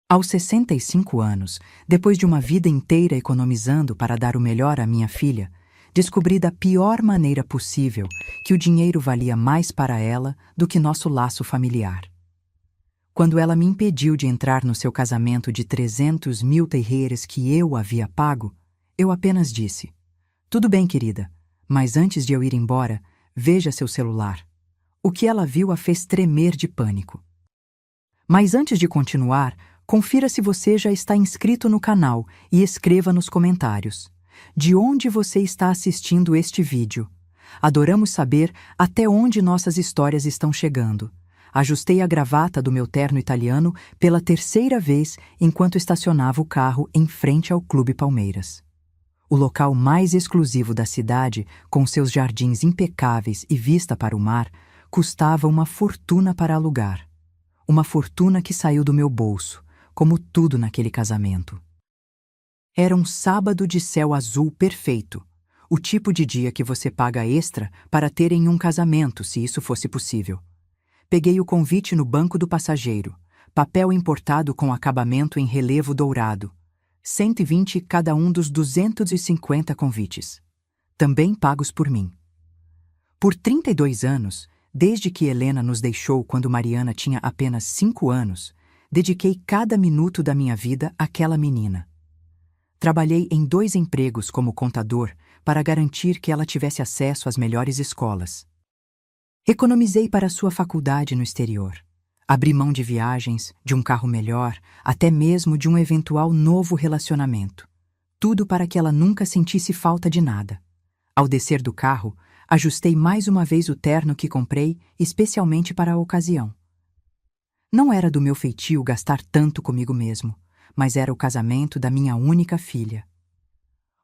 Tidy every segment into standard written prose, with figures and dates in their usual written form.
Aos 65 anos, depois de uma vida inteira economizando para dar o melhor à minha filha, descobri da pior maneira possível que o dinheiro valia mais para ela do que nosso laço familiar. Quando ela me impediu de entrar no seu casamento de 300 mil terreiros que eu havia pago, eu apenas disse: "Tudo bem, querida, mas antes de eu ir embora, veja seu celular." O que ela viu a fez tremer de pânico. Mas antes de continuar, confira se você já está inscrito no canal e escreva nos comentários: de onde você está assistindo este vídeo? Adoramos saber até onde nossas histórias estão chegando. Ajustei a gravata do meu terno italiano pela terceira vez enquanto estacionava o carro em frente ao Clube Palmeiras. O local mais exclusivo da cidade, com seus jardins impecáveis e vista para o mar, custava uma fortuna para alugar. Uma fortuna que saiu do meu bolso, como tudo naquele casamento. Era um sábado de céu azul perfeito, o tipo de dia que você paga extra para ter em um casamento, se isso fosse possível. Peguei o convite no banco do passageiro, papel importado com acabamento em relevo dourado. 120 cada um dos 250 convites, também pagos por mim. Por 32 anos, desde que Helena nos deixou quando Mariana tinha apenas 5 anos, dediquei cada minuto da minha vida àquela menina. Trabalhei em 2 empregos como contador para garantir que ela tivesse acesso às melhores escolas. Economizei para sua faculdade no exterior. Abri mão de viagens, de um carro melhor, até mesmo de um eventual novo relacionamento. Tudo para que ela nunca sentisse falta de nada. Ao descer do carro, ajustei mais uma vez o terno que comprei especialmente para a ocasião. Não era do meu feitio gastar tanto comigo mesmo, mas era o casamento da minha única filha.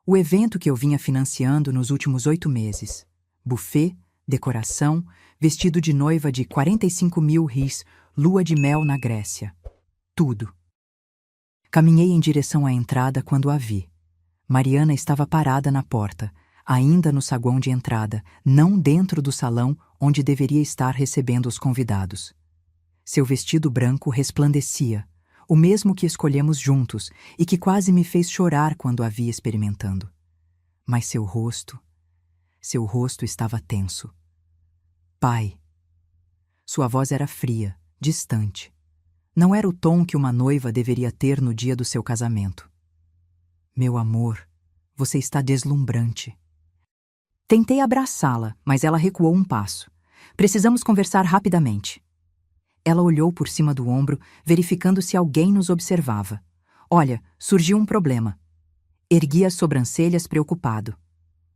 O evento que eu vinha financiando nos últimos 8 meses. Buffet, decoração, vestido de noiva de 45 mil ris, lua de mel na Grécia. Tudo. Caminhei em direção à entrada quando a vi. Mariana estava parada na porta, ainda no saguão de entrada, não dentro do salão onde deveria estar recebendo os convidados. Seu vestido branco resplandecia, o mesmo que escolhemos juntos e que quase me fez chorar quando a vi experimentando. Mas seu rosto estava tenso. Pai. Sua voz era fria, distante. Não era o tom que uma noiva deveria ter no dia do seu casamento. Meu amor, você está deslumbrante. Tentei abraçá-la, mas ela recuou um passo. Precisamos conversar rapidamente. Ela olhou por cima do ombro, verificando se alguém nos observava. Olha, surgiu um problema. Ergui as sobrancelhas preocupado.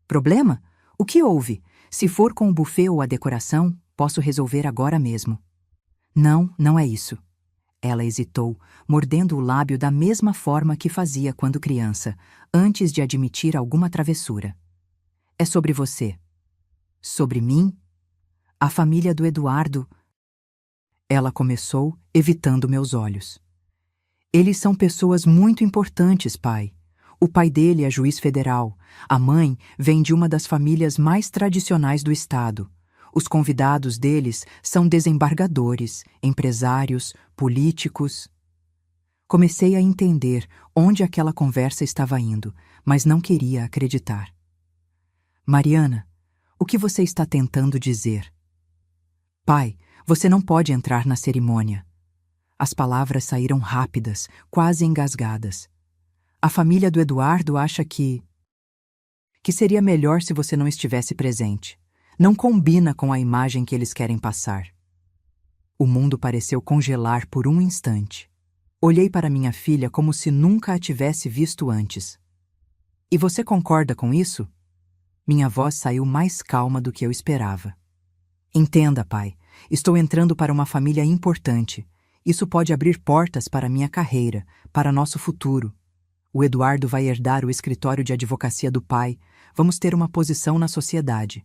Problema? O que houve? Se for com o buffet ou a decoração, posso resolver agora mesmo. Não, não é isso. Ela hesitou, mordendo o lábio da mesma forma que fazia quando criança, antes de admitir alguma travessura. É sobre você. Sobre mim? A família do Eduardo... Ela começou, evitando meus olhos. Eles são pessoas muito importantes, pai. O pai dele é juiz federal. A mãe vem de uma das famílias mais tradicionais do estado. Os convidados deles são desembargadores, empresários, políticos. Comecei a entender onde aquela conversa estava indo, mas não queria acreditar. Mariana, o que você está tentando dizer? Pai, você não pode entrar na cerimônia. As palavras saíram rápidas, quase engasgadas. A família do Eduardo acha que seria melhor se você não estivesse presente. Não combina com a imagem que eles querem passar. O mundo pareceu congelar por um instante. Olhei para minha filha como se nunca a tivesse visto antes. E você concorda com isso? Minha voz saiu mais calma do que eu esperava. Entenda, pai. Estou entrando para uma família importante. Isso pode abrir portas para minha carreira, para nosso futuro. O Eduardo vai herdar o escritório de advocacia do pai. Vamos ter uma posição na sociedade.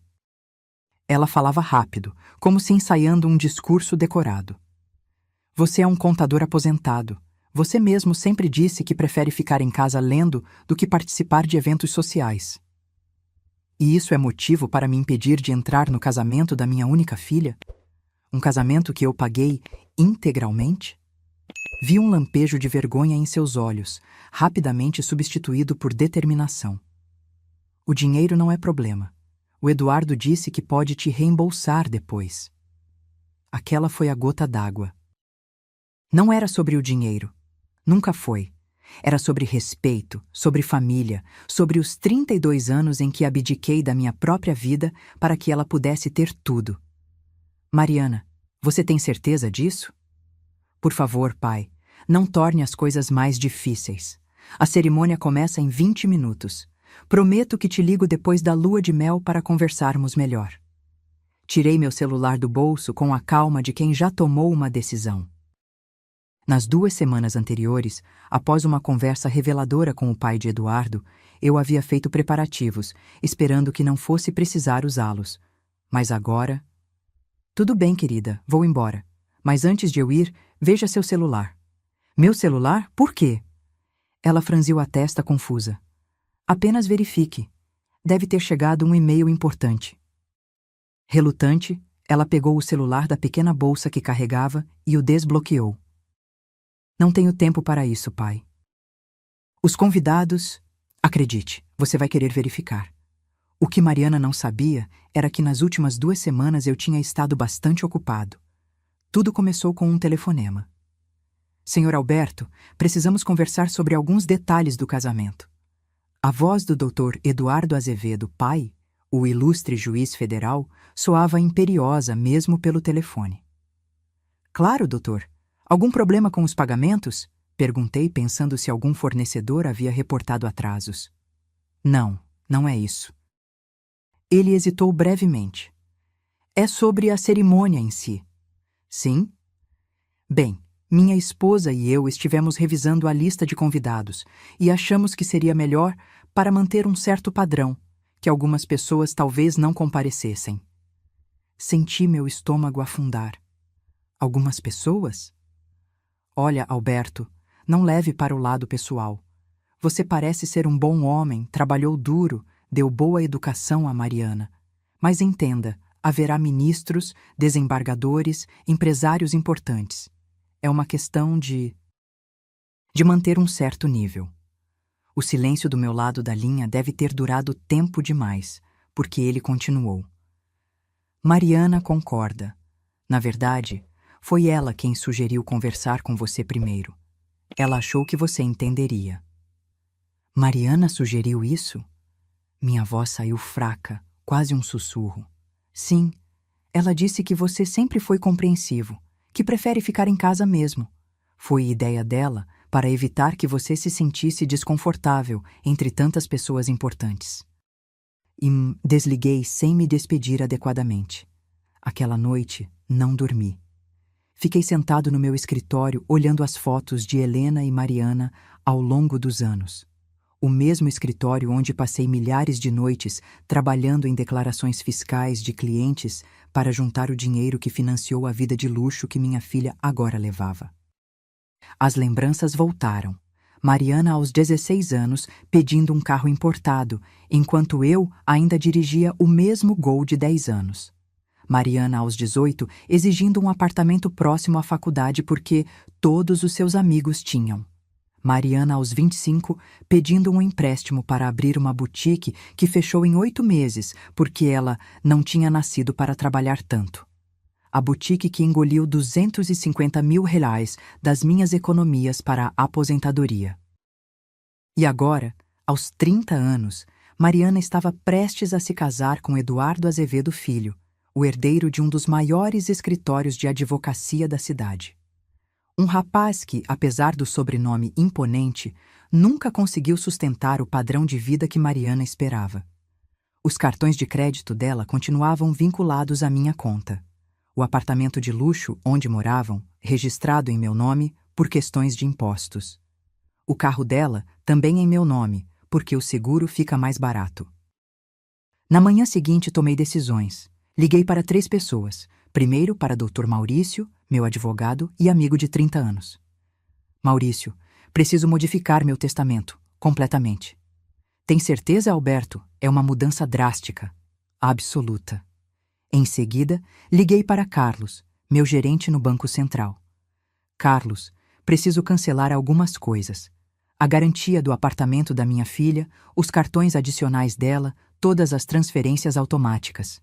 Ela falava rápido, como se ensaiando um discurso decorado. Você é um contador aposentado. Você mesmo sempre disse que prefere ficar em casa lendo do que participar de eventos sociais. E isso é motivo para me impedir de entrar no casamento da minha única filha? Um casamento que eu paguei integralmente? Vi um lampejo de vergonha em seus olhos, rapidamente substituído por determinação. O dinheiro não é problema. O Eduardo disse que pode te reembolsar depois. Aquela foi a gota d'água. Não era sobre o dinheiro. Nunca foi. Era sobre respeito, sobre família, sobre os 32 anos em que abdiquei da minha própria vida para que ela pudesse ter tudo. Mariana, você tem certeza disso? Por favor, pai, não torne as coisas mais difíceis. A cerimônia começa em 20 minutos. Prometo que te ligo depois da lua de mel para conversarmos melhor. Tirei meu celular do bolso com a calma de quem já tomou uma decisão. Nas 2 semanas anteriores, após uma conversa reveladora com o pai de Eduardo, eu havia feito preparativos, esperando que não fosse precisar usá-los. Mas agora... Tudo bem, querida, vou embora. Mas antes de eu ir, veja seu celular. Meu celular? Por quê? Ela franziu a testa confusa. Apenas verifique. Deve ter chegado um e-mail importante. Relutante, ela pegou o celular da pequena bolsa que carregava e o desbloqueou. Não tenho tempo para isso, pai. Os convidados... Acredite, você vai querer verificar. O que Mariana não sabia era que nas últimas 2 semanas eu tinha estado bastante ocupado. Tudo começou com um telefonema. Senhor Alberto, precisamos conversar sobre alguns detalhes do casamento. A voz do Dr. Eduardo Azevedo, pai, o ilustre juiz federal, soava imperiosa mesmo pelo telefone. Claro, doutor. Algum problema com os pagamentos? Perguntei, pensando se algum fornecedor havia reportado atrasos. Não, não é isso. Ele hesitou brevemente. É sobre a cerimônia em si. Sim? Bem, minha esposa e eu estivemos revisando a lista de convidados e achamos que seria melhor, para manter um certo padrão, que algumas pessoas talvez não comparecessem. Senti meu estômago afundar. Algumas pessoas? Olha, Alberto, não leve para o lado pessoal. Você parece ser um bom homem, trabalhou duro, deu boa educação a Mariana. Mas entenda, haverá ministros, desembargadores, empresários importantes. É uma questão de manter um certo nível. O silêncio do meu lado da linha deve ter durado tempo demais, porque ele continuou. Mariana concorda. Na verdade, foi ela quem sugeriu conversar com você primeiro. Ela achou que você entenderia. Mariana sugeriu isso? Minha voz saiu fraca, quase um sussurro. Sim, ela disse que você sempre foi compreensivo, que prefere ficar em casa mesmo. Foi ideia dela para evitar que você se sentisse desconfortável entre tantas pessoas importantes. E desliguei sem me despedir adequadamente. Aquela noite, não dormi. Fiquei sentado no meu escritório olhando as fotos de Helena e Mariana ao longo dos anos. O mesmo escritório onde passei milhares de noites trabalhando em declarações fiscais de clientes para juntar o dinheiro que financiou a vida de luxo que minha filha agora levava. As lembranças voltaram. Mariana aos 16 anos pedindo um carro importado, enquanto eu ainda dirigia o mesmo Gol de 10 anos. Mariana aos 18 exigindo um apartamento próximo à faculdade porque todos os seus amigos tinham. Mariana aos 25 pedindo um empréstimo para abrir uma boutique que fechou em 8 meses porque ela não tinha nascido para trabalhar tanto. A boutique que engoliu R$250 mil das minhas economias para a aposentadoria. E agora, aos 30 anos, Mariana estava prestes a se casar com Eduardo Azevedo Filho, o herdeiro de um dos maiores escritórios de advocacia da cidade. Um rapaz que, apesar do sobrenome imponente, nunca conseguiu sustentar o padrão de vida que Mariana esperava. Os cartões de crédito dela continuavam vinculados à minha conta. O apartamento de luxo onde moravam, registrado em meu nome por questões de impostos. O carro dela também em meu nome, porque o seguro fica mais barato. Na manhã seguinte tomei decisões. Liguei para 3 pessoas. Primeiro para Dr. Maurício, meu advogado e amigo de 30 anos. Maurício, preciso modificar meu testamento, completamente. Tem certeza, Alberto? É uma mudança drástica. Absoluta. Em seguida, liguei para Carlos, meu gerente no Banco Central. Carlos, preciso cancelar algumas coisas. A garantia do apartamento da minha filha, os cartões adicionais dela, todas as transferências automáticas.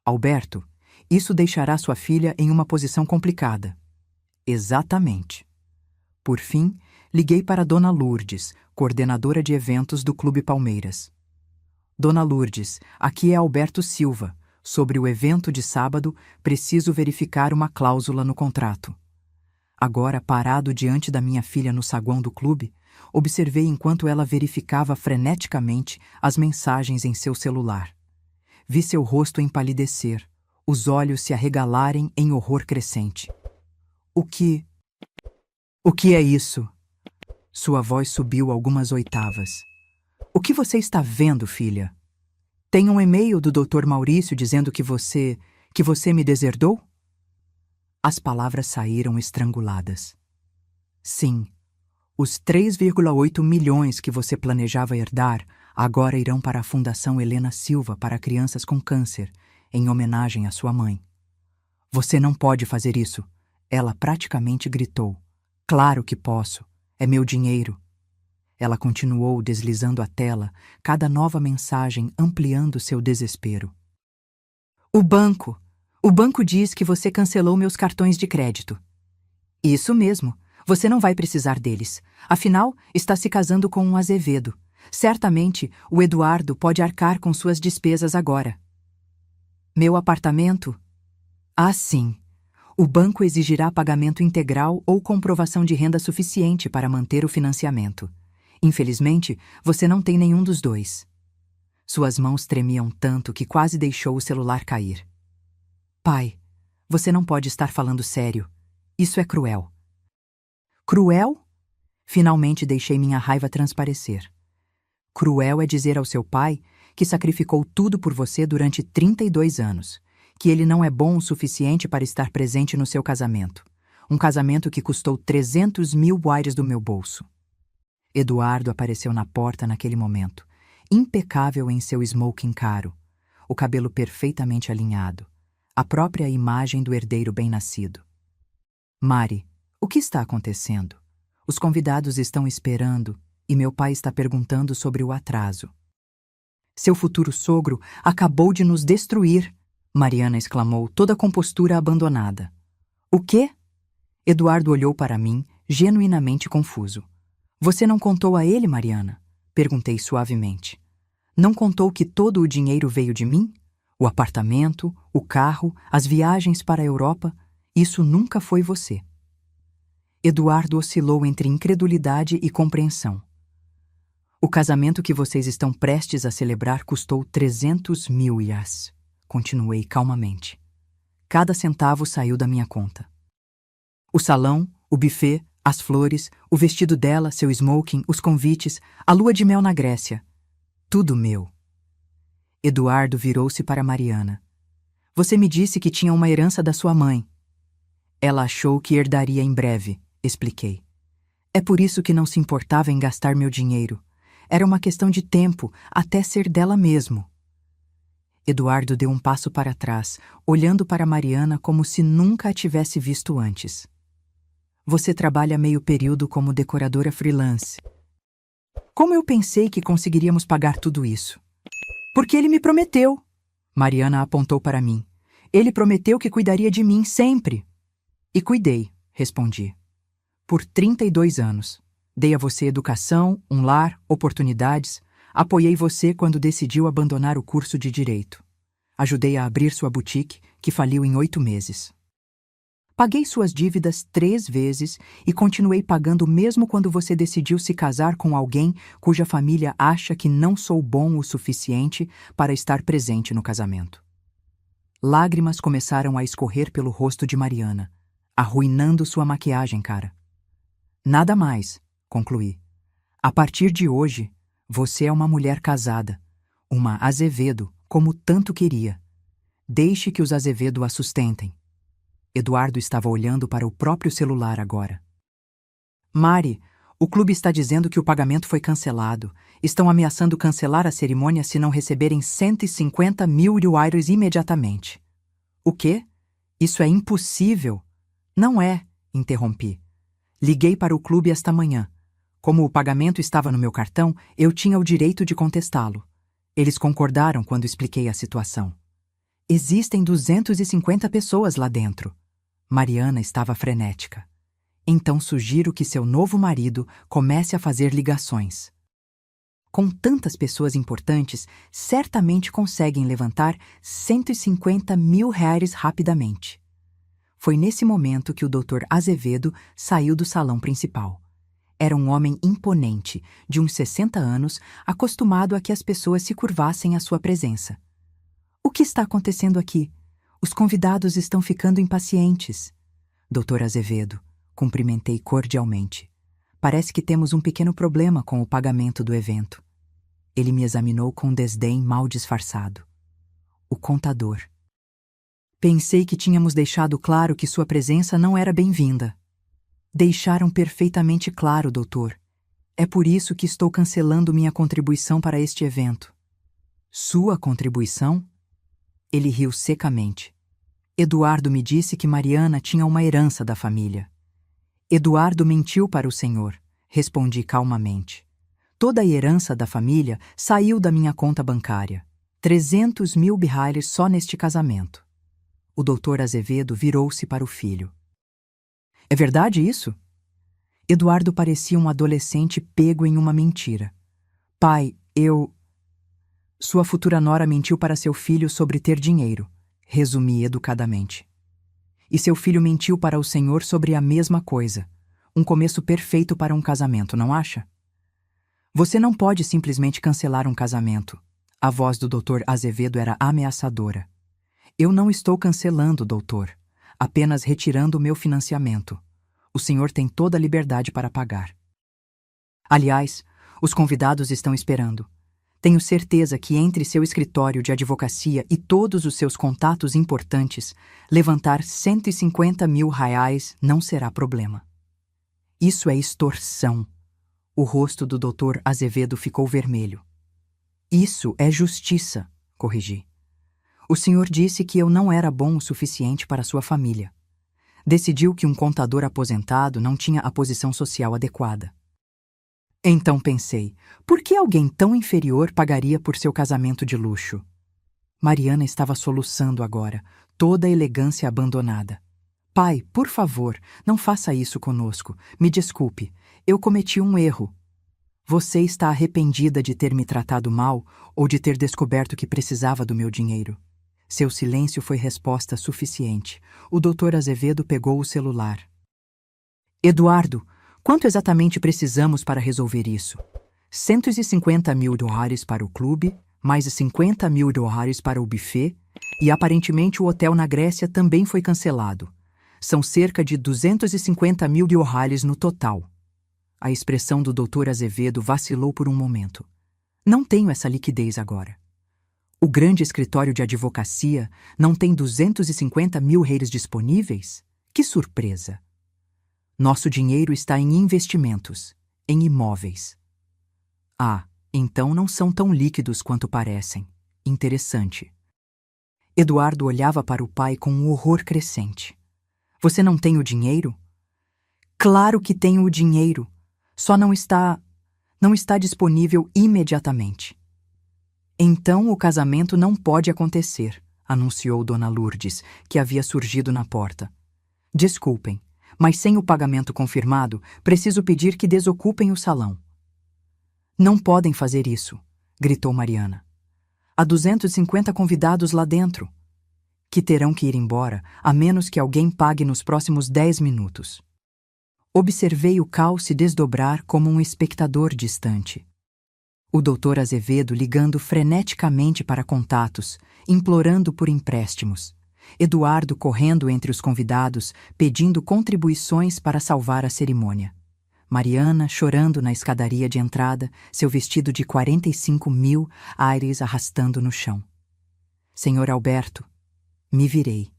Alberto, isso deixará sua filha em uma posição complicada. Exatamente. Por fim, liguei para Dona Lourdes, coordenadora de eventos do Clube Palmeiras. Dona Lourdes, aqui é Alberto Silva. Sobre o evento de sábado, preciso verificar uma cláusula no contrato. Agora, parado diante da minha filha no saguão do clube, observei enquanto ela verificava freneticamente as mensagens em seu celular. Vi seu rosto empalidecer, os olhos se arregalarem em horror crescente. O que é isso? Sua voz subiu algumas oitavas. O que você está vendo, filha? Tem um e-mail do Dr. Maurício dizendo que você me deserdou? As palavras saíram estranguladas. Sim, os 3,8 milhões que você planejava herdar agora irão para a Fundação Helena Silva para crianças com câncer, em homenagem à sua mãe. Você não pode fazer isso, ela praticamente gritou. Claro que posso, é meu dinheiro. Ela continuou deslizando a tela, cada nova mensagem ampliando seu desespero. O banco diz que você cancelou meus cartões de crédito. Isso mesmo, você não vai precisar deles. Afinal, está se casando com um Azevedo. Certamente, o Eduardo pode arcar com suas despesas agora. Meu apartamento? Ah, sim. O banco exigirá pagamento integral ou comprovação de renda suficiente para manter o financiamento. Infelizmente, você não tem nenhum dos dois. Suas mãos tremiam tanto que quase deixou o celular cair. Pai, você não pode estar falando sério. Isso é cruel. Cruel? Finalmente deixei minha raiva transparecer. Cruel é dizer ao seu pai que sacrificou tudo por você durante 32 anos, que ele não é bom o suficiente para estar presente no seu casamento. Um casamento que custou 300 mil wires do meu bolso. Eduardo apareceu na porta naquele momento, impecável em seu smoking caro, o cabelo perfeitamente alinhado, a própria imagem do herdeiro bem-nascido. Mari, o que está acontecendo? Os convidados estão esperando e meu pai está perguntando sobre o atraso. Seu futuro sogro acabou de nos destruir, Mariana exclamou, toda a compostura abandonada. O quê? Eduardo olhou para mim, genuinamente confuso. Você não contou a ele, Mariana? Perguntei suavemente. Não contou que todo o dinheiro veio de mim? O apartamento, o carro, as viagens para a Europa? Isso nunca foi você. Eduardo oscilou entre incredulidade e compreensão. O casamento que vocês estão prestes a celebrar custou 300 mil iás. Continuei calmamente. Cada centavo saiu da minha conta. O salão, o buffet, as flores, o vestido dela, seu smoking, os convites, a lua de mel na Grécia. Tudo meu. Eduardo virou-se para Mariana. Você me disse que tinha uma herança da sua mãe. Ela achou que herdaria em breve, expliquei. É por isso que não se importava em gastar meu dinheiro. Era uma questão de tempo, até ser dela mesmo. Eduardo deu um passo para trás, olhando para Mariana como se nunca a tivesse visto antes. Você trabalha meio período como decoradora freelance. Como eu pensei que conseguiríamos pagar tudo isso? Porque ele me prometeu. Mariana apontou para mim. Ele prometeu que cuidaria de mim sempre. E cuidei, respondi. Por 32 anos. Dei a você educação, um lar, oportunidades. Apoiei você quando decidiu abandonar o curso de Direito. Ajudei a abrir sua boutique, que faliu em 8 meses. Paguei suas dívidas 3 vezes e continuei pagando mesmo quando você decidiu se casar com alguém cuja família acha que não sou bom o suficiente para estar presente no casamento. Lágrimas começaram a escorrer pelo rosto de Mariana, arruinando sua maquiagem, cara. Nada mais, concluí. A partir de hoje, você é uma mulher casada, uma Azevedo, como tanto queria. Deixe que os Azevedo a sustentem. Eduardo estava olhando para o próprio celular agora. Mari, o clube está dizendo que o pagamento foi cancelado. Estão ameaçando cancelar a cerimônia se não receberem 150 mil euros imediatamente. O quê? Isso é impossível. Não é, interrompi. Liguei para o clube esta manhã. Como o pagamento estava no meu cartão, eu tinha o direito de contestá-lo. Eles concordaram quando expliquei a situação. Existem 250 pessoas lá dentro. Mariana estava frenética. Então sugiro que seu novo marido comece a fazer ligações. Com tantas pessoas importantes, certamente conseguem levantar 150 mil reais rapidamente. Foi nesse momento que o Dr. Azevedo saiu do salão principal. Era um homem imponente, de uns 60 anos, acostumado a que as pessoas se curvassem à sua presença. O que está acontecendo aqui? Os convidados estão ficando impacientes. Dr. Azevedo, cumprimentei cordialmente. Parece que temos um pequeno problema com o pagamento do evento. Ele me examinou com desdém mal disfarçado. O contador. Pensei que tínhamos deixado claro que sua presença não era bem-vinda. Deixaram perfeitamente claro, doutor. É por isso que estou cancelando minha contribuição para este evento. Sua contribuição? Ele riu secamente. Eduardo me disse que Mariana tinha uma herança da família. Eduardo mentiu para o senhor, respondi calmamente. Toda a herança da família saiu da minha conta bancária. 300 mil birralhas só neste casamento. O doutor Azevedo virou-se para o filho. É verdade isso? Eduardo parecia um adolescente pego em uma mentira. Pai, Sua futura nora mentiu para seu filho sobre ter dinheiro, resumi educadamente. E seu filho mentiu para o senhor sobre a mesma coisa. Um começo perfeito para um casamento, não acha? Você não pode simplesmente cancelar um casamento. A voz do Dr. Azevedo era ameaçadora. Eu não estou cancelando, doutor. Apenas retirando o meu financiamento. O senhor tem toda a liberdade para pagar. Aliás, os convidados estão esperando. Tenho certeza que entre seu escritório de advocacia e todos os seus contatos importantes, levantar 150 mil reais não será problema. Isso é extorsão. O rosto do Dr. Azevedo ficou vermelho. Isso é justiça, corrigi. O senhor disse que eu não era bom o suficiente para sua família. Decidiu que um contador aposentado não tinha a posição social adequada. Então pensei, por que alguém tão inferior pagaria por seu casamento de luxo? Mariana estava soluçando agora, toda a elegância abandonada. Pai, por favor, não faça isso conosco. Me desculpe, eu cometi um erro. Você está arrependida de ter me tratado mal ou de ter descoberto que precisava do meu dinheiro? Seu silêncio foi resposta suficiente. O Dr. Azevedo pegou o celular. Eduardo, quanto exatamente precisamos para resolver isso? 150 mil dólares para o clube, mais 50 mil dólares para o buffet, e aparentemente o hotel na Grécia também foi cancelado. São cerca de 250 mil dólares no total. A expressão do Dr. Azevedo vacilou por um momento. Não tenho essa liquidez agora. O grande escritório de advocacia não tem 250 mil reais disponíveis? Que surpresa! Nosso dinheiro está em investimentos, em imóveis. Ah, então não são tão líquidos quanto parecem. Interessante. Eduardo olhava para o pai com um horror crescente. Você não tem o dinheiro? Claro que tenho o dinheiro. Só não está disponível imediatamente. Então o casamento não pode acontecer, anunciou Dona Lourdes, que havia surgido na porta. Desculpem, mas sem o pagamento confirmado, preciso pedir que desocupem o salão. Não podem fazer isso, gritou Mariana. Há 250 convidados lá dentro, que terão que ir embora, a menos que alguém pague nos próximos 10 minutos. Observei o caos se desdobrar como um espectador distante. O Dr. Azevedo ligando freneticamente para contatos, implorando por empréstimos. Eduardo correndo entre os convidados, pedindo contribuições para salvar a cerimônia. Mariana chorando na escadaria de entrada, seu vestido de 45 mil aires arrastando no chão. Senhor Alberto, me virei.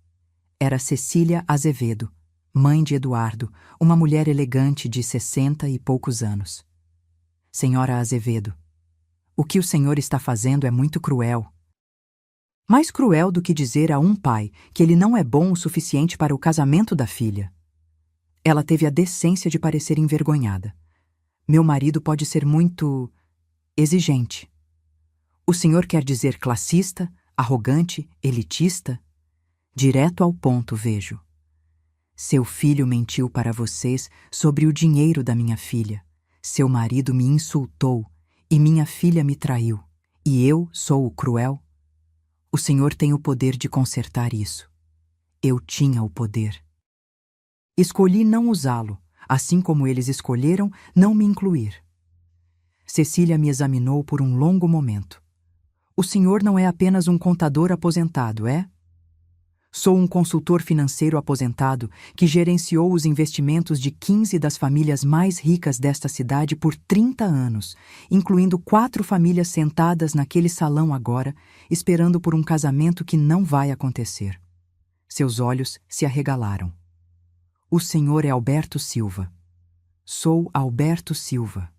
Era Cecília Azevedo, mãe de Eduardo, uma mulher elegante de 60 e poucos anos. Senhora Azevedo, o que o senhor está fazendo é muito cruel. Mais cruel do que dizer a um pai que ele não é bom o suficiente para o casamento da filha. Ela teve a decência de parecer envergonhada. Meu marido pode ser muito exigente. O senhor quer dizer classista, arrogante, elitista? Direto ao ponto, vejo. Seu filho mentiu para vocês sobre o dinheiro da minha filha. Seu marido me insultou e minha filha me traiu. E eu sou o cruel? O senhor tem o poder de consertar isso. Eu tinha o poder. Escolhi não usá-lo, assim como eles escolheram não me incluir. Cecília me examinou por um longo momento. O senhor não é apenas um contador aposentado, é? Sou um consultor financeiro aposentado que gerenciou os investimentos de 15 das famílias mais ricas desta cidade por 30 anos, incluindo 4 famílias sentadas naquele salão agora, esperando por um casamento que não vai acontecer. Seus olhos se arregalaram. O senhor é Alberto Silva. Sou Alberto Silva.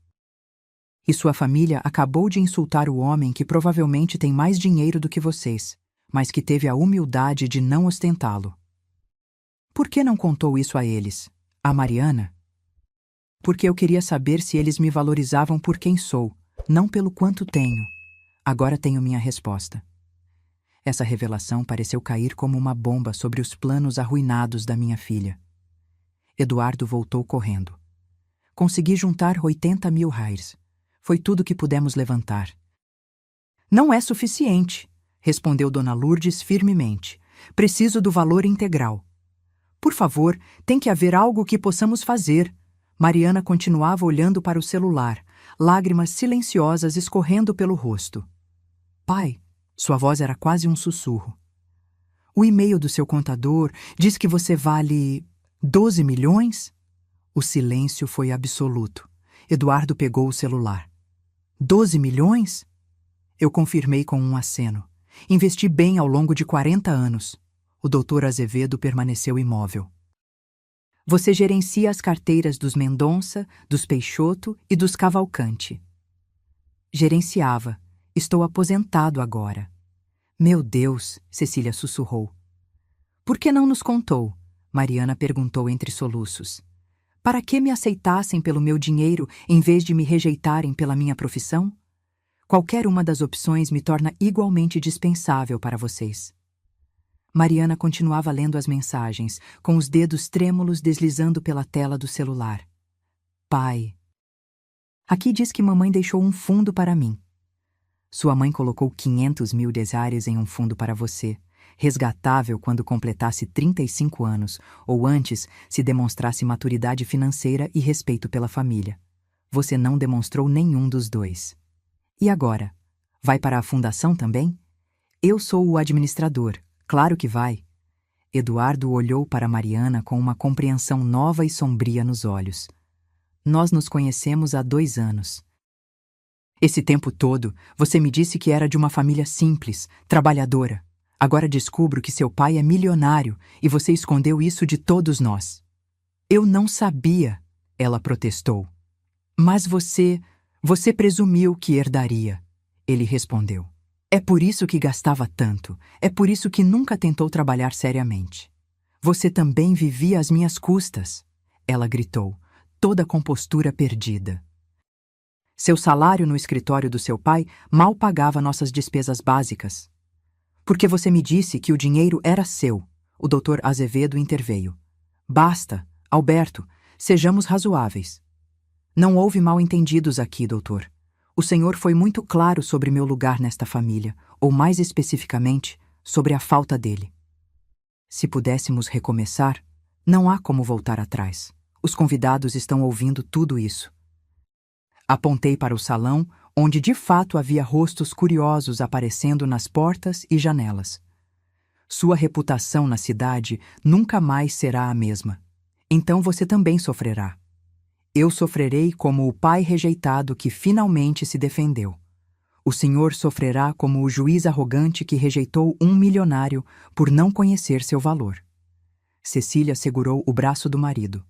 E sua família acabou de insultar o homem que provavelmente tem mais dinheiro do que vocês, mas que teve a humildade de não ostentá-lo. Por que não contou isso a eles? A Mariana? Porque eu queria saber se eles me valorizavam por quem sou, não pelo quanto tenho. Agora tenho minha resposta. Essa revelação pareceu cair como uma bomba sobre os planos arruinados da minha filha. Eduardo voltou correndo. Consegui juntar 80.000 rairs. Foi tudo que pudemos levantar. Não é suficiente, respondeu Dona Lourdes firmemente. Preciso do valor integral. Por favor, tem que haver algo que possamos fazer. Mariana continuava olhando para o celular, lágrimas silenciosas escorrendo pelo rosto. Pai, sua voz era quase um sussurro. O e-mail do seu contador diz que você vale 12 milhões? O silêncio foi absoluto. Eduardo pegou o celular. 12 milhões? Eu confirmei com um aceno. Investi bem ao longo de 40 anos. O doutor Azevedo permaneceu imóvel. Você gerencia as carteiras dos Mendonça, dos Peixoto e dos Cavalcante. Gerenciava. Estou aposentado agora. Meu Deus, Cecília sussurrou. Por que não nos contou? Mariana perguntou entre soluços. Para que me aceitassem pelo meu dinheiro em vez de me rejeitarem pela minha profissão? Qualquer uma das opções me torna igualmente dispensável para vocês. Mariana continuava lendo as mensagens, com os dedos trêmulos deslizando pela tela do celular. Pai. Aqui diz que mamãe deixou um fundo para mim. Sua mãe colocou 500.000 desários em um fundo para você, resgatável quando completasse 35 anos, ou antes, se demonstrasse maturidade financeira e respeito pela família. Você não demonstrou nenhum dos dois. E agora? Vai para a fundação também? Eu sou o administrador, claro que vai. Eduardo olhou para Mariana com uma compreensão nova e sombria nos olhos. Nós nos conhecemos há 2 anos. Esse tempo todo, você me disse que era de uma família simples, trabalhadora. Agora descubro que seu pai é milionário e você escondeu isso de todos nós. Eu não sabia, ela protestou. Mas você presumiu que herdaria, ele respondeu. É por isso que gastava tanto, é por isso que nunca tentou trabalhar seriamente. Você também vivia às minhas custas, ela gritou, toda a compostura perdida. Seu salário no escritório do seu pai mal pagava nossas despesas básicas. Porque você me disse que o dinheiro era seu, o doutor Azevedo interveio. Basta, Alberto, sejamos razoáveis. Não houve mal-entendidos aqui, doutor. O senhor foi muito claro sobre meu lugar nesta família, ou mais especificamente, sobre a falta dele. Se pudéssemos recomeçar, não há como voltar atrás. Os convidados estão ouvindo tudo isso. Apontei para o salão, onde de fato havia rostos curiosos aparecendo nas portas e janelas. Sua reputação na cidade nunca mais será a mesma. Então você também sofrerá. Eu sofrerei como o pai rejeitado que finalmente se defendeu. O senhor sofrerá como o juiz arrogante que rejeitou um milionário por não conhecer seu valor. Cecília segurou o braço do marido.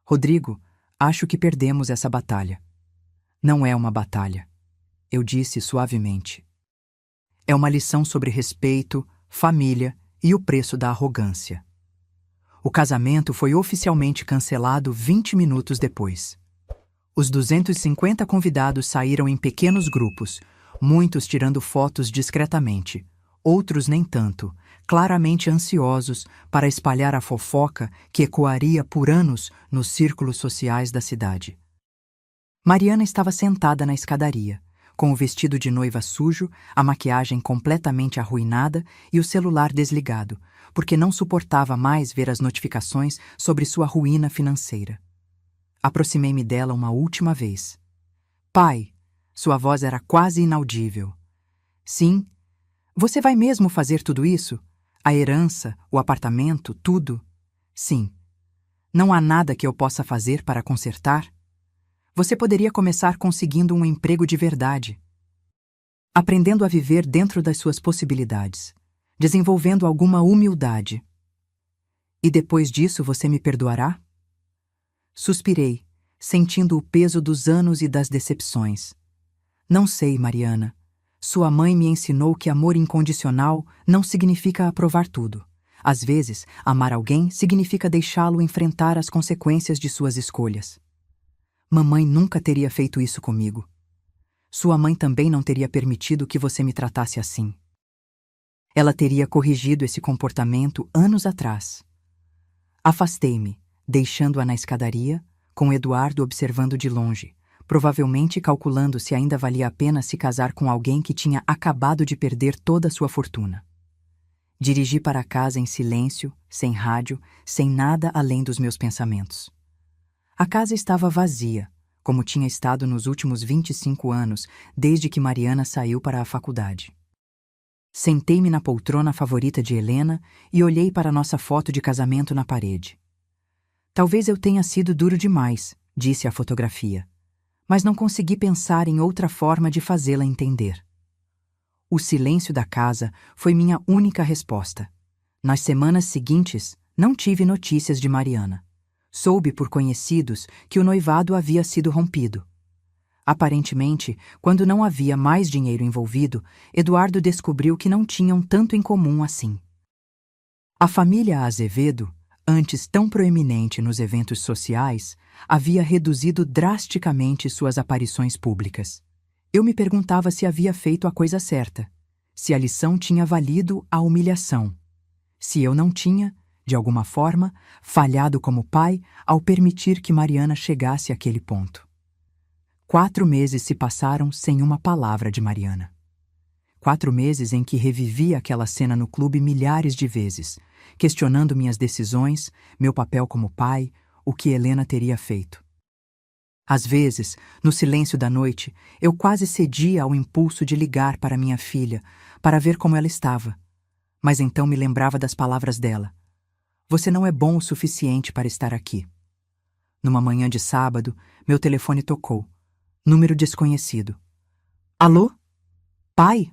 Rodrigo, acho que perdemos essa batalha. Não é uma batalha, eu disse suavemente. É uma lição sobre respeito, família e o preço da arrogância. O casamento foi oficialmente cancelado 20 minutos depois. Os 250 convidados saíram em pequenos grupos, muitos tirando fotos discretamente, outros nem tanto, claramente ansiosos para espalhar a fofoca que ecoaria por anos nos círculos sociais da cidade. Mariana estava sentada na escadaria, com o vestido de noiva sujo, a maquiagem completamente arruinada e o celular desligado, porque não suportava mais ver as notificações sobre sua ruína financeira. Aproximei-me dela uma última vez. Pai, sua voz era quase inaudível. Sim? Você vai mesmo fazer tudo isso? A herança, o apartamento, tudo? Sim. Não há nada que eu possa fazer para consertar? Você poderia começar conseguindo um emprego de verdade, aprendendo a viver dentro das suas possibilidades, desenvolvendo alguma humildade. E depois disso você me perdoará? Suspirei, sentindo o peso dos anos e das decepções. Não sei, Mariana. Sua mãe me ensinou que amor incondicional não significa aprovar tudo. Às vezes, amar alguém significa deixá-lo enfrentar as consequências de suas escolhas. Mamãe nunca teria feito isso comigo. Sua mãe também não teria permitido que você me tratasse assim. Ela teria corrigido esse comportamento anos atrás. Afastei-me, deixando-a na escadaria, com Eduardo observando de longe, provavelmente calculando se ainda valia a pena se casar com alguém que tinha acabado de perder toda a sua fortuna. Dirigi para casa em silêncio, sem rádio, sem nada além dos meus pensamentos. A casa estava vazia, como tinha estado nos últimos 25 anos, desde que Mariana saiu para a faculdade. Sentei-me na poltrona favorita de Helena e olhei para nossa foto de casamento na parede. Talvez eu tenha sido duro demais, disse a fotografia, mas não consegui pensar em outra forma de fazê-la entender. O silêncio da casa foi minha única resposta. Nas semanas seguintes, não tive notícias de Mariana. Soube por conhecidos que o noivado havia sido rompido. Aparentemente, quando não havia mais dinheiro envolvido, Eduardo descobriu que não tinham tanto em comum assim. A família Azevedo, antes tão proeminente nos eventos sociais, havia reduzido drasticamente suas aparições públicas. Eu me perguntava se havia feito a coisa certa, se a lição tinha valido a humilhação, se eu não tinha, de alguma forma, falhado como pai ao permitir que Mariana chegasse àquele ponto. 4 meses se passaram sem uma palavra de Mariana. 4 meses em que revivi aquela cena no clube milhares de vezes, questionando minhas decisões, meu papel como pai, o que Helena teria feito. Às vezes, no silêncio da noite, eu quase cedia ao impulso de ligar para minha filha, para ver como ela estava. Mas então me lembrava das palavras dela. Você não é bom o suficiente para estar aqui. Numa manhã de sábado, meu telefone tocou. Número desconhecido. Alô? Pai?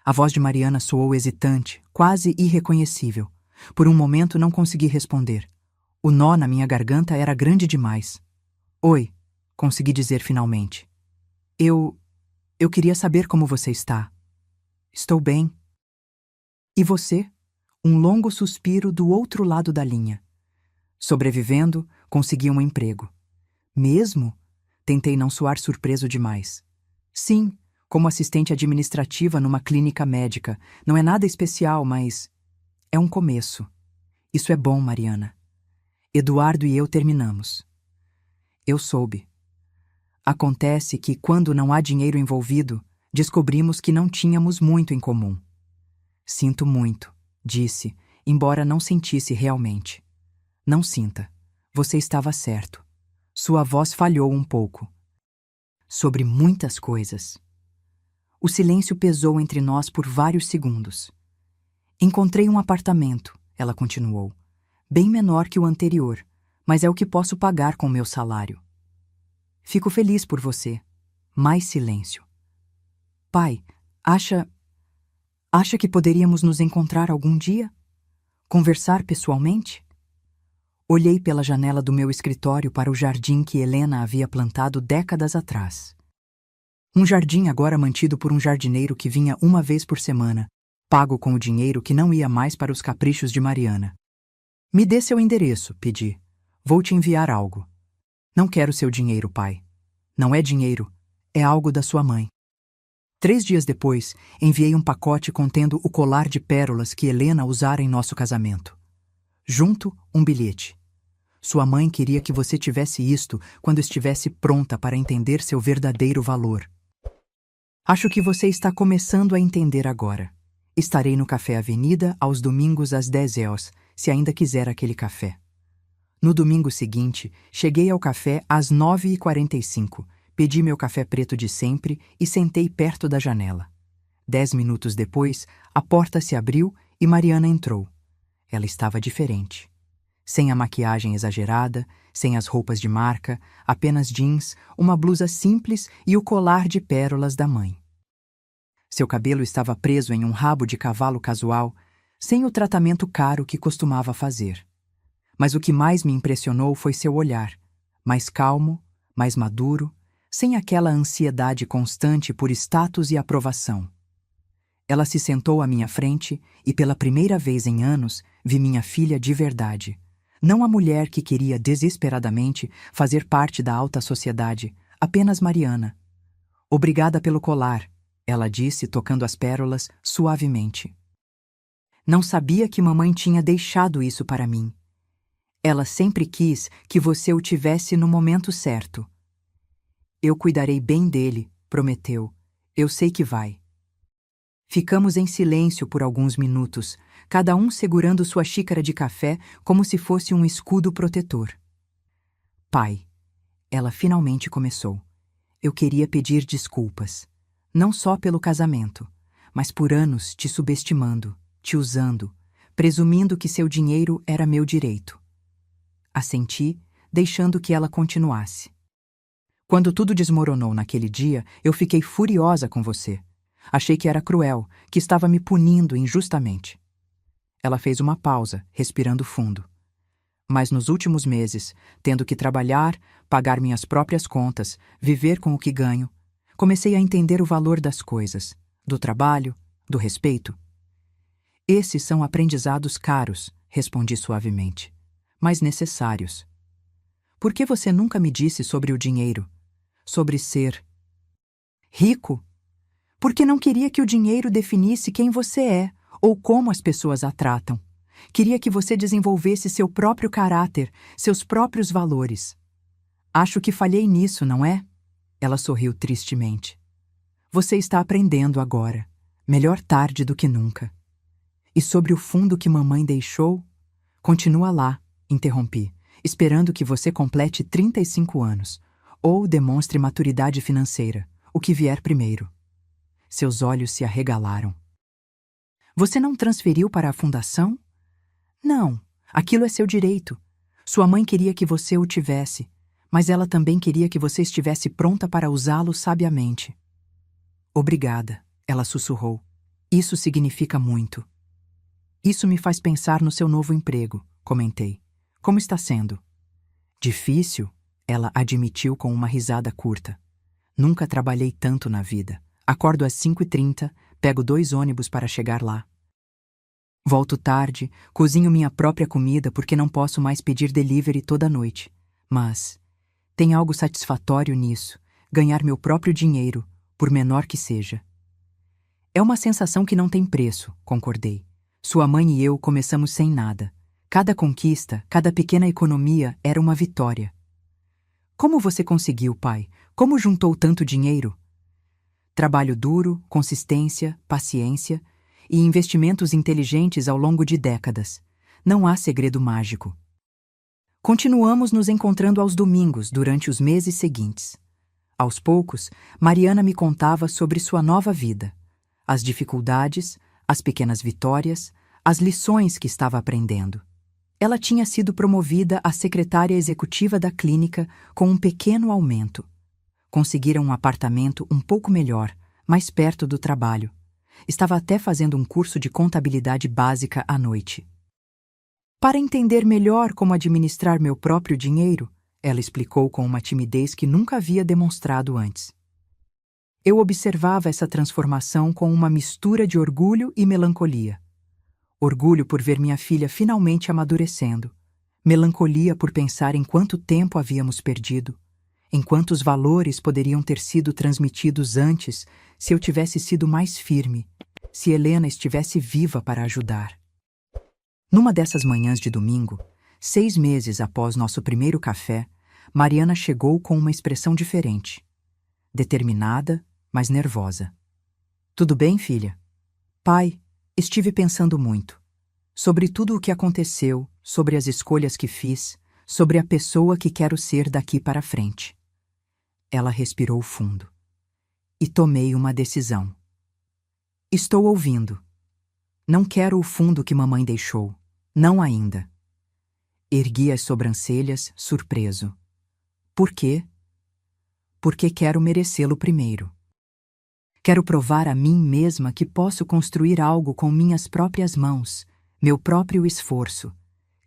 A voz de Mariana soou hesitante, quase irreconhecível. Por um momento não consegui responder. O nó na minha garganta era grande demais. Oi, consegui dizer finalmente. Eu queria saber como você está. Estou bem. E você? Um longo suspiro do outro lado da linha. Sobrevivendo, consegui um emprego. Mesmo? Tentei não soar surpreso demais. Sim, como assistente administrativa numa clínica médica. Não é nada especial, mas é um começo. Isso é bom, Mariana. Eduardo e eu terminamos. Eu soube. Acontece que, quando não há dinheiro envolvido, descobrimos que não tínhamos muito em comum. Sinto muito, disse, embora não sentisse realmente. Não sinta. Você estava certo. Sua voz falhou um pouco. Sobre muitas coisas. O silêncio pesou entre nós por vários segundos. Encontrei um apartamento, ela continuou. Bem menor que o anterior, mas é o que posso pagar com meu salário. Fico feliz por você. Mais silêncio. Pai, acha que poderíamos nos encontrar algum dia? Conversar pessoalmente? Olhei pela janela do meu escritório para o jardim que Helena havia plantado décadas atrás. Um jardim agora mantido por um jardineiro que vinha uma vez por semana, pago com o dinheiro que não ia mais para os caprichos de Mariana. Me dê seu endereço, pedi. Vou te enviar algo. Não quero seu dinheiro, pai. Não é dinheiro, é algo da sua mãe. 3 dias depois, enviei um pacote contendo o colar de pérolas que Helena usara em nosso casamento. Junto, um bilhete. Sua mãe queria que você tivesse isto quando estivesse pronta para entender seu verdadeiro valor. Acho que você está começando a entender agora. Estarei no Café Avenida aos domingos às 10 horas, se ainda quiser aquele café. No domingo seguinte, cheguei ao café às 9h45, pedi meu café preto de sempre e sentei perto da janela. 10 minutos depois, a porta se abriu e Mariana entrou. Ela estava diferente. Sem a maquiagem exagerada, sem as roupas de marca, apenas jeans, uma blusa simples e o colar de pérolas da mãe. Seu cabelo estava preso em um rabo de cavalo casual, sem o tratamento caro que costumava fazer. Mas o que mais me impressionou foi seu olhar, mais calmo, mais maduro, sem aquela ansiedade constante por status e aprovação. Ela se sentou à minha frente e pela primeira vez em anos vi minha filha de verdade. Não a mulher que queria desesperadamente fazer parte da alta sociedade, apenas Mariana. Obrigada pelo colar, ela disse, tocando as pérolas suavemente. Não sabia que mamãe tinha deixado isso para mim. Ela sempre quis que você o tivesse no momento certo. Eu cuidarei bem dele, prometeu. Eu sei que vai. Ficamos em silêncio por alguns minutos, cada um segurando sua xícara de café como se fosse um escudo protetor. Pai, ela finalmente começou. Eu queria pedir desculpas, não só pelo casamento, mas por anos te subestimando, te usando, presumindo que seu dinheiro era meu direito. Assenti, deixando que ela continuasse. Quando tudo desmoronou naquele dia, eu fiquei furiosa com você. Achei que era cruel, que estava me punindo injustamente. Ela fez uma pausa, respirando fundo. Mas nos últimos meses, tendo que trabalhar, pagar minhas próprias contas, viver com o que ganho, comecei a entender o valor das coisas, do trabalho, do respeito. Esses são aprendizados caros, respondi suavemente, mas necessários. Por que você nunca me disse sobre o dinheiro? Sobre ser rico? Porque não queria que o dinheiro definisse quem você é ou como as pessoas a tratam. Queria que você desenvolvesse seu próprio caráter, seus próprios valores. Acho que falhei nisso, não é? Ela sorriu tristemente. Você está aprendendo agora. Melhor tarde do que nunca. E sobre o fundo que mamãe deixou? Continua lá, interrompi, esperando que você complete 35 anos, ou demonstre maturidade financeira, o que vier primeiro. Seus olhos se arregalaram. Você não transferiu para a fundação? Não, aquilo é seu direito. Sua mãe queria que você o tivesse, mas ela também queria que você estivesse pronta para usá-lo sabiamente. Obrigada, ela sussurrou. Isso significa muito. Isso me faz pensar no seu novo emprego, comentei. Como está sendo? Difícil, ela admitiu com uma risada curta. Nunca trabalhei tanto na vida. Acordo às 5h30, pego 2 ônibus para chegar lá. Volto tarde, cozinho minha própria comida porque não posso mais pedir delivery toda noite. Mas tem algo satisfatório nisso, ganhar meu próprio dinheiro, por menor que seja. É uma sensação que não tem preço, concordei. Sua mãe e eu começamos sem nada. Cada conquista, cada pequena economia era uma vitória. Como você conseguiu, pai? Como juntou tanto dinheiro? Trabalho duro, consistência, paciência e investimentos inteligentes ao longo de décadas. Não há segredo mágico. Continuamos nos encontrando aos domingos durante os meses seguintes. Aos poucos, Mariana me contava sobre sua nova vida, as dificuldades, as pequenas vitórias, as lições que estava aprendendo. Ela tinha sido promovida a secretária executiva da clínica com um pequeno aumento. Conseguiram um apartamento um pouco melhor, mais perto do trabalho. Estava até fazendo um curso de contabilidade básica à noite. Para entender melhor como administrar meu próprio dinheiro, ela explicou com uma timidez que nunca havia demonstrado antes. Eu observava essa transformação com uma mistura de orgulho e melancolia. orgulho por ver minha filha finalmente amadurecendo, melancolia por pensar em quanto tempo havíamos perdido, em quantos valores poderiam ter sido transmitidos antes se eu tivesse sido mais firme, se Helena estivesse viva para ajudar. Numa dessas manhãs de domingo, 6 meses após nosso primeiro café, Mariana chegou com uma expressão diferente. Determinada, mas nervosa. Tudo bem, filha? Pai, estive pensando muito. Sobre tudo o que aconteceu, sobre as escolhas que fiz, sobre a pessoa que quero ser daqui para frente. Ela respirou fundo. E tomei uma decisão. Estou ouvindo. Não quero o fundo que mamãe deixou. Não ainda. Ergui as sobrancelhas, surpreso. Por quê? Porque quero merecê-lo primeiro. Quero provar a mim mesma que posso construir algo com minhas próprias mãos, meu próprio esforço.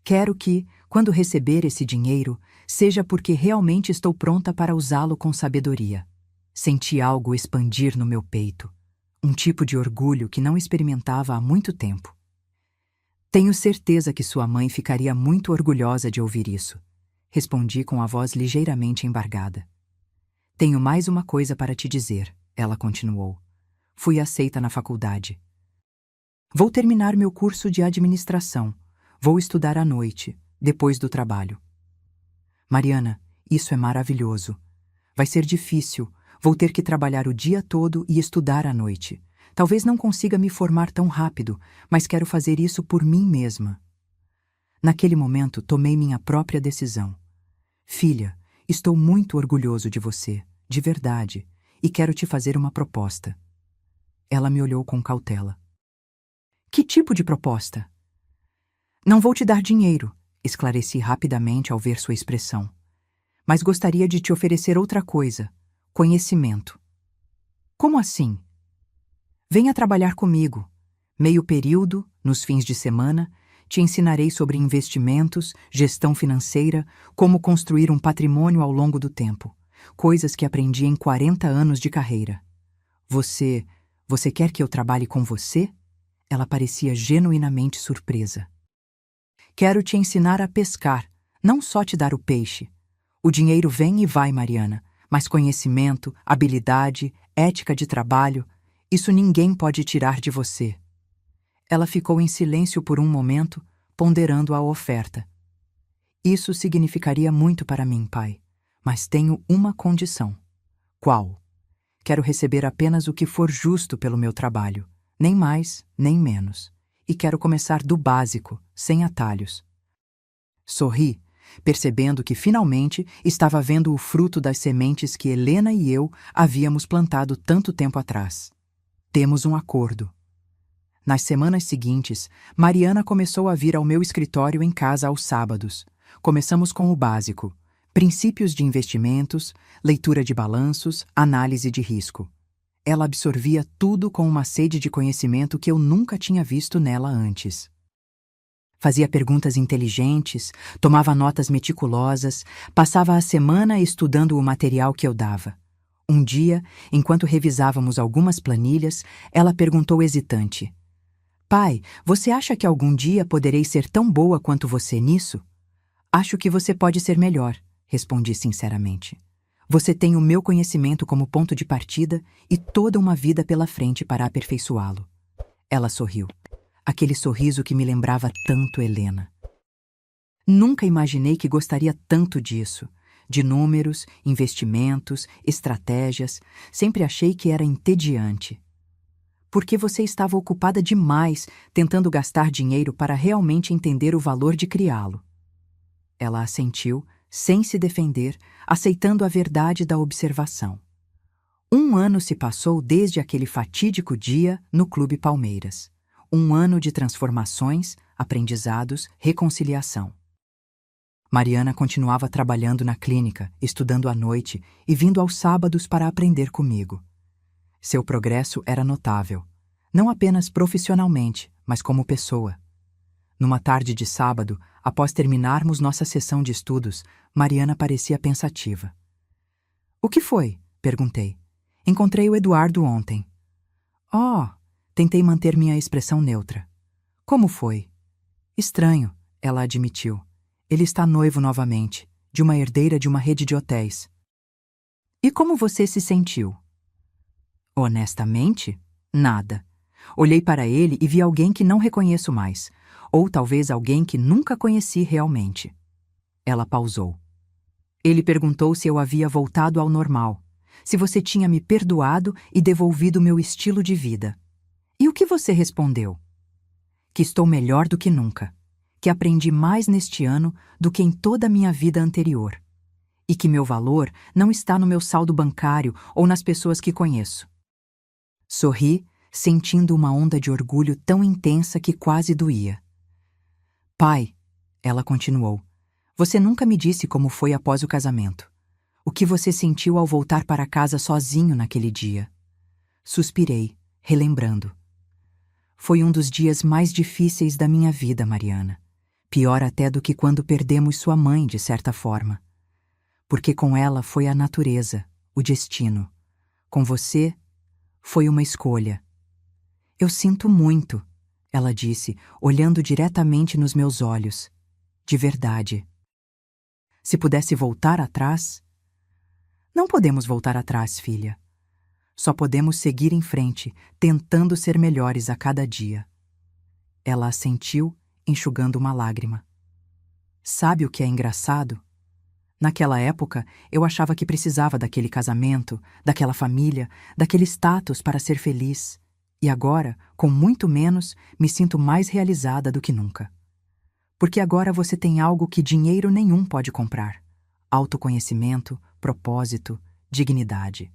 Quero que, quando receber esse dinheiro, seja porque realmente estou pronta para usá-lo com sabedoria. Senti algo expandir no meu peito, um tipo de orgulho que não experimentava há muito tempo. Tenho certeza que sua mãe ficaria muito orgulhosa de ouvir isso, respondi com a voz ligeiramente embargada. Tenho mais uma coisa para te dizer, ela continuou. Fui aceita na faculdade. Vou terminar meu curso de administração. Vou estudar à noite, depois do trabalho. Mariana, isso é maravilhoso. Vai ser difícil. Vou ter que trabalhar o dia todo e estudar à noite. Talvez não consiga me formar tão rápido, mas quero fazer isso por mim mesma. Naquele momento, tomei minha própria decisão. Filha, estou muito orgulhoso de você, de verdade, e quero te fazer uma proposta. Ela me olhou com cautela. Que tipo de proposta? Não vou te dar dinheiro, esclareci rapidamente ao ver sua expressão. Mas gostaria de te oferecer outra coisa, conhecimento. Como assim? Venha trabalhar comigo. Meio período, nos fins de semana, te ensinarei sobre investimentos, gestão financeira, como construir um patrimônio ao longo do tempo. Coisas que aprendi em 40 anos de carreira. Você quer que eu trabalhe com você? Ela parecia genuinamente surpresa. Quero te ensinar a pescar, não só te dar o peixe. O dinheiro vem e vai, Mariana, mas conhecimento, habilidade, ética de trabalho, isso ninguém pode tirar de você. Ela ficou em silêncio por um momento, ponderando a oferta. Isso significaria muito para mim, pai, mas tenho uma condição. Qual? Quero receber apenas o que for justo pelo meu trabalho, nem mais, nem menos. E quero começar do básico, sem atalhos. Sorri, percebendo que finalmente estava vendo o fruto das sementes que Helena e eu havíamos plantado tanto tempo atrás. Temos um acordo. Nas semanas seguintes, Mariana começou a vir ao meu escritório em casa aos sábados. Começamos com o básico: princípios de investimentos, leitura de balanços, análise de risco. Ela absorvia tudo com uma sede de conhecimento que eu nunca tinha visto nela antes. Fazia perguntas inteligentes, tomava notas meticulosas, passava a semana estudando o material que eu dava. Um dia, enquanto revisávamos algumas planilhas, ela perguntou hesitante: Pai, você acha que algum dia poderei ser tão boa quanto você nisso? Acho que você pode ser melhor, respondi sinceramente. Você tem o meu conhecimento como ponto de partida e toda uma vida pela frente para aperfeiçoá-lo. Ela sorriu. Aquele sorriso que me lembrava tanto Helena. Nunca imaginei que gostaria tanto disso. De números, investimentos, estratégias. Sempre achei que era entediante. Porque você estava ocupada demais tentando gastar dinheiro para realmente entender o valor de criá-lo. Ela assentiu, sem se defender, aceitando a verdade da observação. 1 ano se passou desde aquele fatídico dia no Clube Palmeiras. 1 ano de transformações, aprendizados, reconciliação. Mariana continuava trabalhando na clínica, estudando à noite e vindo aos sábados para aprender comigo. Seu progresso era notável, não apenas profissionalmente, mas como pessoa. Numa tarde de sábado, após terminarmos nossa sessão de estudos, Mariana parecia pensativa. O que foi? Perguntei. Encontrei o Eduardo ontem. Oh, tentei manter minha expressão neutra. Como foi? Estranho, ela admitiu. Ele está noivo novamente, de uma herdeira de uma rede de hotéis. E como você se sentiu? Honestamente, nada. Olhei para ele e vi alguém que não reconheço mais, ou talvez alguém que nunca conheci realmente. Ela pausou. Ele perguntou se eu havia voltado ao normal, se você tinha me perdoado e devolvido meu estilo de vida. E o que você respondeu? Que estou melhor do que nunca, que aprendi mais neste ano do que em toda a minha vida anterior, e que meu valor não está no meu saldo bancário ou nas pessoas que conheço. Sorri, sentindo uma onda de orgulho tão intensa que quase doía. Pai, ela continuou, você nunca me disse como foi após o casamento. O que você sentiu ao voltar para casa sozinho naquele dia? Suspirei, relembrando. Foi um dos dias mais difíceis da minha vida, Mariana. Pior até do que quando perdemos sua mãe, de certa forma. Porque com ela foi a natureza, o destino. Com você, foi uma escolha. Eu sinto muito, ela disse, olhando diretamente nos meus olhos. De verdade. Se pudesse voltar atrás... Não podemos voltar atrás, filha. Só podemos seguir em frente, tentando ser melhores a cada dia. Ela assentiu, enxugando uma lágrima. Sabe o que é engraçado? Naquela época, eu achava que precisava daquele casamento, daquela família, daquele status para ser feliz. E agora, com muito menos, me sinto mais realizada do que nunca. Porque agora você tem algo que dinheiro nenhum pode comprar. Autoconhecimento, propósito, dignidade.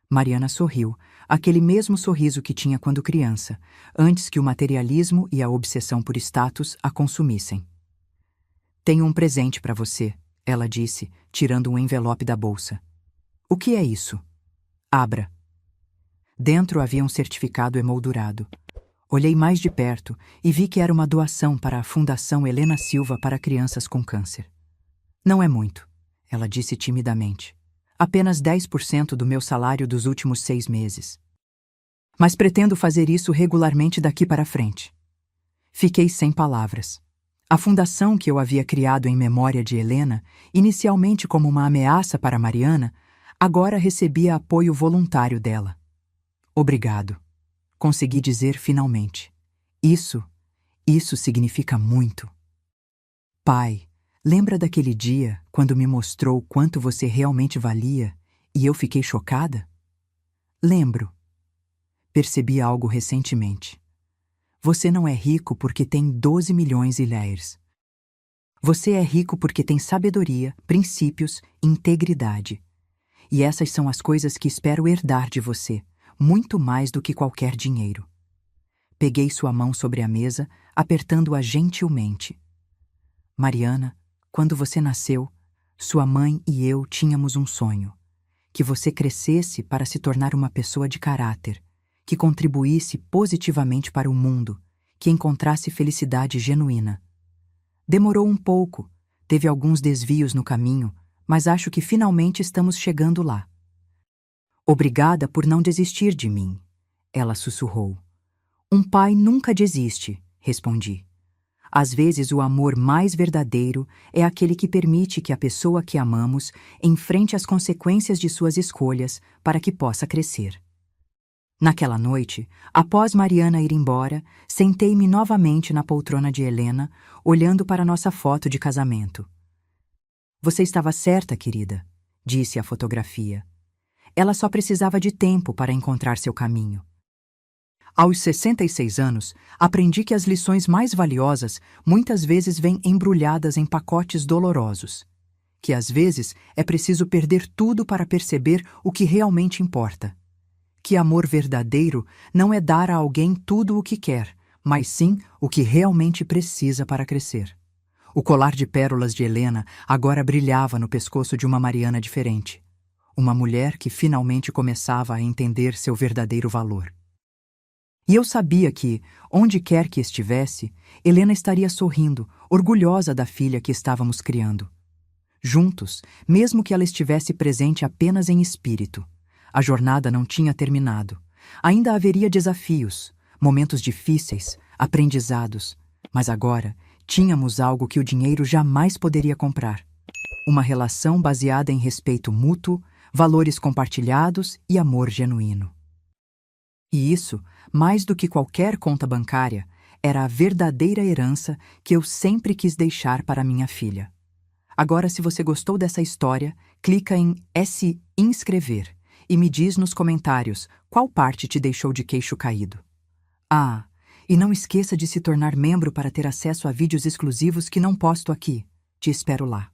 Mariana sorriu, aquele mesmo sorriso que tinha quando criança, antes que o materialismo e a obsessão por status a consumissem. Tenho um presente para você, ela disse, tirando um envelope da bolsa. O que é isso? Abra. Dentro havia um certificado emoldurado. Olhei mais de perto e vi que era uma doação para a Fundação Helena Silva para Crianças com Câncer. Não é muito, ela disse timidamente. Apenas 10% do meu salário dos últimos 6 meses. Mas pretendo fazer isso regularmente daqui para frente. Fiquei sem palavras. A fundação que eu havia criado em memória de Helena, inicialmente como uma ameaça para Mariana, agora recebia apoio voluntário dela. Obrigado. Consegui dizer finalmente. Isso significa muito. Pai, lembra daquele dia quando me mostrou quanto você realmente valia e eu fiquei chocada? Lembro. Percebi algo recentemente. Você não é rico porque tem 12 milhões e layers. Você é rico porque tem sabedoria, princípios, integridade. E essas são as coisas que espero herdar de você, muito mais do que qualquer dinheiro. Peguei sua mão sobre a mesa, apertando-a gentilmente. Mariana, quando você nasceu, sua mãe e eu tínhamos um sonho. Que você crescesse para se tornar uma pessoa de caráter, que contribuísse positivamente para o mundo, que encontrasse felicidade genuína. Demorou um pouco, teve alguns desvios no caminho, mas acho que finalmente estamos chegando lá. Obrigada por não desistir de mim, ela sussurrou. Um pai nunca desiste, respondi. Às vezes o amor mais verdadeiro é aquele que permite que a pessoa que amamos enfrente as consequências de suas escolhas para que possa crescer. Naquela noite, após Mariana ir embora, sentei-me novamente na poltrona de Helena, olhando para nossa foto de casamento. Você estava certa, querida, disse a fotografia. Ela só precisava de tempo para encontrar seu caminho. Aos 66 anos, aprendi que as lições mais valiosas muitas vezes vêm embrulhadas em pacotes dolorosos. Que às vezes é preciso perder tudo para perceber o que realmente importa. Que amor verdadeiro não é dar a alguém tudo o que quer, mas sim o que realmente precisa para crescer. O colar de pérolas de Helena agora brilhava no pescoço de uma Mariana diferente. Uma mulher que finalmente começava a entender seu verdadeiro valor. E eu sabia que, onde quer que estivesse, Helena estaria sorrindo, orgulhosa da filha que estávamos criando. Juntos, mesmo que ela estivesse presente apenas em espírito. A jornada não tinha terminado. Ainda haveria desafios, momentos difíceis, aprendizados, mas agora tínhamos algo que o dinheiro jamais poderia comprar. Uma relação baseada em respeito mútuo, valores compartilhados e amor genuíno. E isso, mais do que qualquer conta bancária, era a verdadeira herança que eu sempre quis deixar para minha filha. Agora, se você gostou dessa história, clica em se inscrever e me diz nos comentários qual parte te deixou de queixo caído. Ah, e não esqueça de se tornar membro para ter acesso a vídeos exclusivos que não posto aqui. Te espero lá.